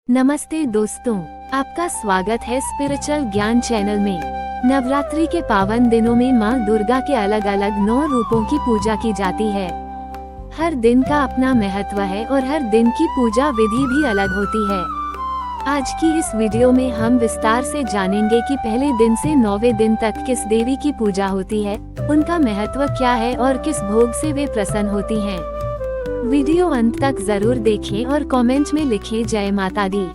नमस्ते दोस्तों, आपका स्वागत है स्पिरिचुअल ज्ञान चैनल में। नवरात्रि के पावन दिनों में माँ दुर्गा के अलग अलग 9 रूपों की पूजा की जाती है। हर दिन का अपना महत्व है और हर दिन की पूजा विधि भी अलग होती है। आज की इस वीडियो में हम विस्तार से जानेंगे कि पहले दिन से 9वें दिन तक किस देवी की पूजा होती है, उनका महत्व क्या है और किस भोग से वे प्रसन्न होती हैं। वीडियो अंत तक जरूर देखें और कमेंट में लिखें जय माता दी।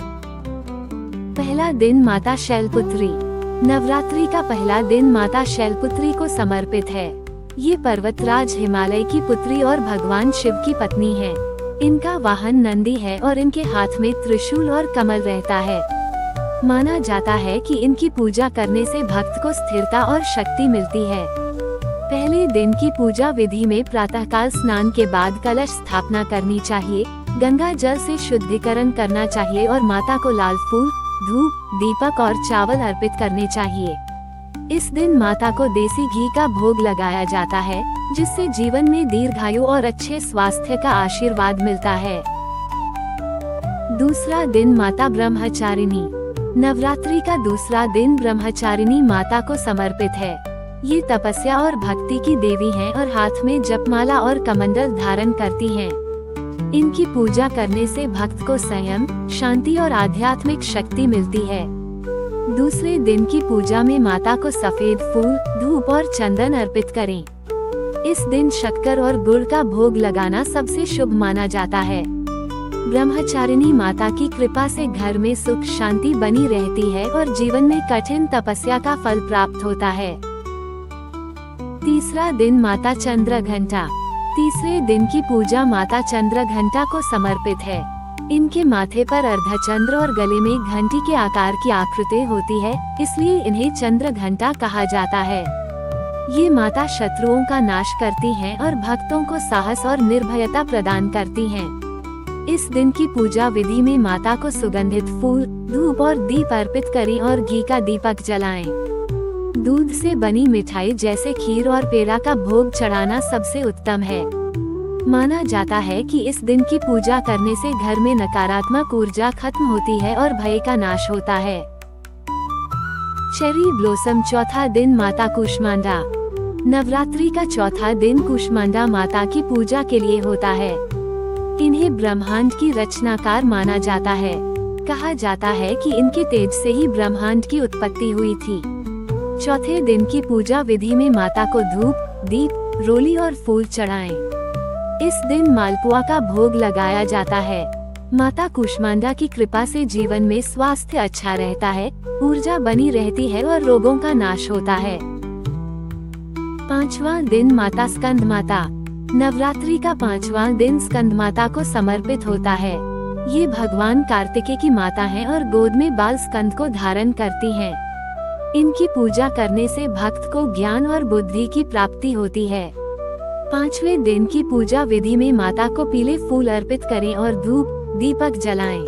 पहला दिन माता शैलपुत्री। नवरात्रि का पहला दिन माता शैलपुत्री को समर्पित है। ये पर्वतराज हिमालय की पुत्री और भगवान शिव की पत्नी है। इनका वाहन नंदी है और इनके हाथ में त्रिशूल और कमल रहता है। माना जाता है कि इनकी पूजा करने से भक्त को स्थिरता और शक्ति मिलती है। पहले दिन की पूजा विधि में प्रातःकाल स्नान के बाद कलश स्थापना करनी चाहिए, गंगा जल से शुद्धिकरण करना चाहिए और माता को लाल फूल, धूप, दीपक और चावल अर्पित करने चाहिए। इस दिन माता को देसी घी का भोग लगाया जाता है, जिससे जीवन में दीर्घायु और अच्छे स्वास्थ्य का आशीर्वाद मिलता है। दूसरा दिन माता ब्रह्मचारिणी। नवरात्रि का दूसरा दिन ब्रह्मचारिणी माता को समर्पित है। ये तपस्या और भक्ति की देवी हैं और हाथ में जपमाला और कमंडल धारण करती हैं। इनकी पूजा करने से भक्त को संयम, शांति और आध्यात्मिक शक्ति मिलती है। दूसरे दिन की पूजा में माता को सफेद फूल, धूप और चंदन अर्पित करें। इस दिन शक्कर और गुड़ का भोग लगाना सबसे शुभ माना जाता है। ब्रह्मचारिणी माता की कृपा से घर में सुख शांति बनी रहती है और जीवन में कठिन तपस्या का फल प्राप्त होता है। तीसरा दिन माता चंद्रघंटा। तीसरे दिन की पूजा माता चंद्रघंटा को समर्पित है। इनके माथे पर अर्धचंद्र और गले में घंटी के आकार की आकृति होती है, इसलिए इन्हें चंद्रघंटा कहा जाता है। ये माता शत्रुओं का नाश करती हैं और भक्तों को साहस और निर्भयता प्रदान करती हैं। इस दिन की पूजा विधि में माता को सुगंधित फूल, धूप और दीप अर्पित करें और घी का दीपक जलाएं। दूध से बनी मिठाई जैसे खीर और पेड़ा का भोग चढ़ाना सबसे उत्तम है। माना जाता है कि इस दिन की पूजा करने से घर में नकारात्मक ऊर्जा खत्म होती है और भय का नाश होता है। Cherry blossom. चौथा दिन माता कूष्मांडा। नवरात्रि का चौथा दिन कूष्मांडा माता की पूजा के लिए होता है। इन्हें ब्रह्मांड की रचनाकार माना जाता है। कहा जाता है कि इनके तेज से ही ब्रह्मांड की उत्पत्ति हुई थी। चौथे दिन की पूजा विधि में माता को धूप, दीप, रोली और फूल चढ़ाएं। इस दिन मालपुआ का भोग लगाया जाता है। माता कूष्मांडा की कृपा से जीवन में स्वास्थ्य अच्छा रहता है, ऊर्जा बनी रहती है और रोगों का नाश होता है। पांचवा दिन माता स्कंदमाता। नवरात्रि का पांचवा दिन स्कंदमाता को समर्पित होता है। ये भगवान कार्तिकेय की माता हैं और गोद में बाल स्कंद को धारण करती हैं। इनकी पूजा करने से भक्त को ज्ञान और बुद्धि की प्राप्ति होती है। पांचवें दिन की पूजा विधि में माता को पीले फूल अर्पित करें और धूप, दीपक जलाएं।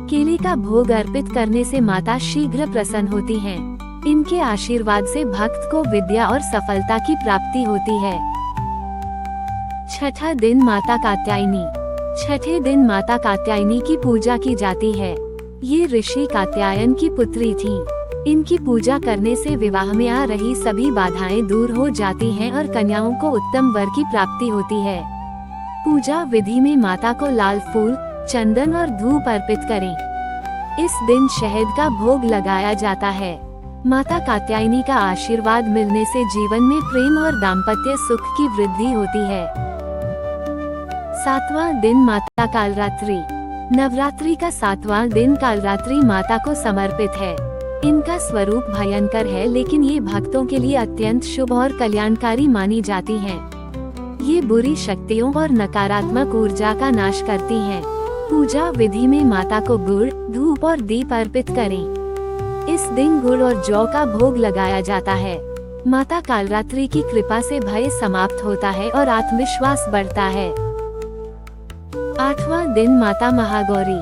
केले का भोग अर्पित करने से माता शीघ्र प्रसन्न होती हैं। इनके आशीर्वाद से भक्त को विद्या और सफलता की प्राप्ति होती है। छठा दिन माता कात्यायनी। छठे दिन माता कात्यायनी की पूजा की जाती है। ये ऋषि कात्यायन की पुत्री थी। इनकी पूजा करने से विवाह में आ रही सभी बाधाएं दूर हो जाती हैं और कन्याओं को उत्तम वर की प्राप्ति होती है। पूजा विधि में माता को लाल फूल, चंदन और धूप अर्पित करें। इस दिन शहद का भोग लगाया जाता है। माता कात्यायनी का आशीर्वाद मिलने से जीवन में प्रेम और दाम्पत्य सुख की वृद्धि होती है। सातवां दिन माता कालरात्रि। नवरात्रि का सातवां दिन कालरात्रि माता को समर्पित है। इनका स्वरूप भयंकर है, लेकिन ये भक्तों के लिए अत्यंत शुभ और कल्याणकारी मानी जाती हैं। ये बुरी शक्तियों और नकारात्मक ऊर्जा का नाश करती हैं। पूजा विधि में माता को गुड़, धूप और दीप अर्पित करें। इस दिन गुड़ और जौ का भोग लगाया जाता है। माता कालरात्रि की कृपा से भय समाप्त होता है और आत्मविश्वास बढ़ता है। आठवां दिन माता महागौरी।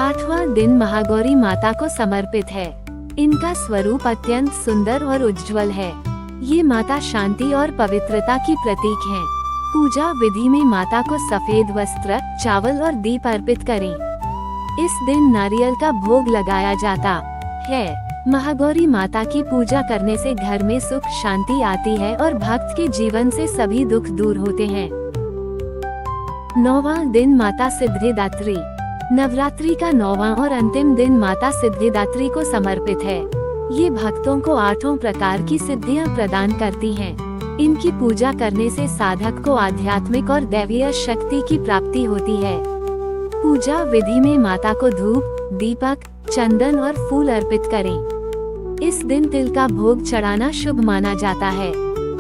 आठवां दिन महागौरी माता को समर्पित है। इनका स्वरूप अत्यंत सुंदर और उज्जवल है। ये माता शांति और पवित्रता की प्रतीक हैं। पूजा विधि में माता को सफेद वस्त्र, चावल और दीप अर्पित करें। इस दिन नारियल का भोग लगाया जाता है। महागौरी माता की पूजा करने से घर में सुख शांति आती है और भक्त के जीवन से सभी दुख दूर होते हैं। 9वां दिन माता सिद्धिदात्री। नवरात्रि का 9वां और अंतिम दिन माता सिद्धिदात्री को समर्पित है। ये भक्तों को 8 प्रकार की सिद्धियां प्रदान करती हैं। इनकी पूजा करने से साधक को आध्यात्मिक और दैवीय शक्ति की प्राप्ति होती है। पूजा विधि में माता को धूप, दीपक, चंदन और फूल अर्पित करें। इस दिन तिल का भोग चढ़ाना शुभ माना जाता है।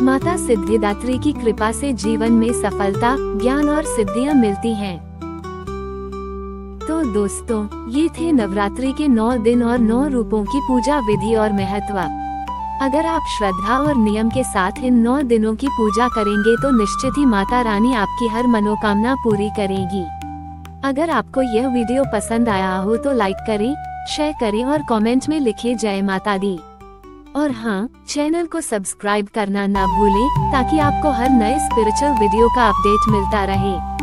माता सिद्धिदात्री की कृपा से जीवन में सफलता, ज्ञान और सिद्धियां मिलती हैं। तो दोस्तों, ये थे नवरात्रि के 9 दिन और 9 रूपों की पूजा विधि और महत्व। अगर आप श्रद्धा और नियम के साथ इन 9 दिनों की पूजा करेंगे तो निश्चित ही माता रानी आपकी हर मनोकामना पूरी करेगी। अगर आपको यह वीडियो पसंद आया हो तो लाइक करें, शेयर करें और कमेंट में लिखें जय माता दी। और हाँ, चैनल को सब्सक्राइब करना ना भूलें ताकि आपको हर नए स्पिरिचुअल वीडियो का अपडेट मिलता रहे।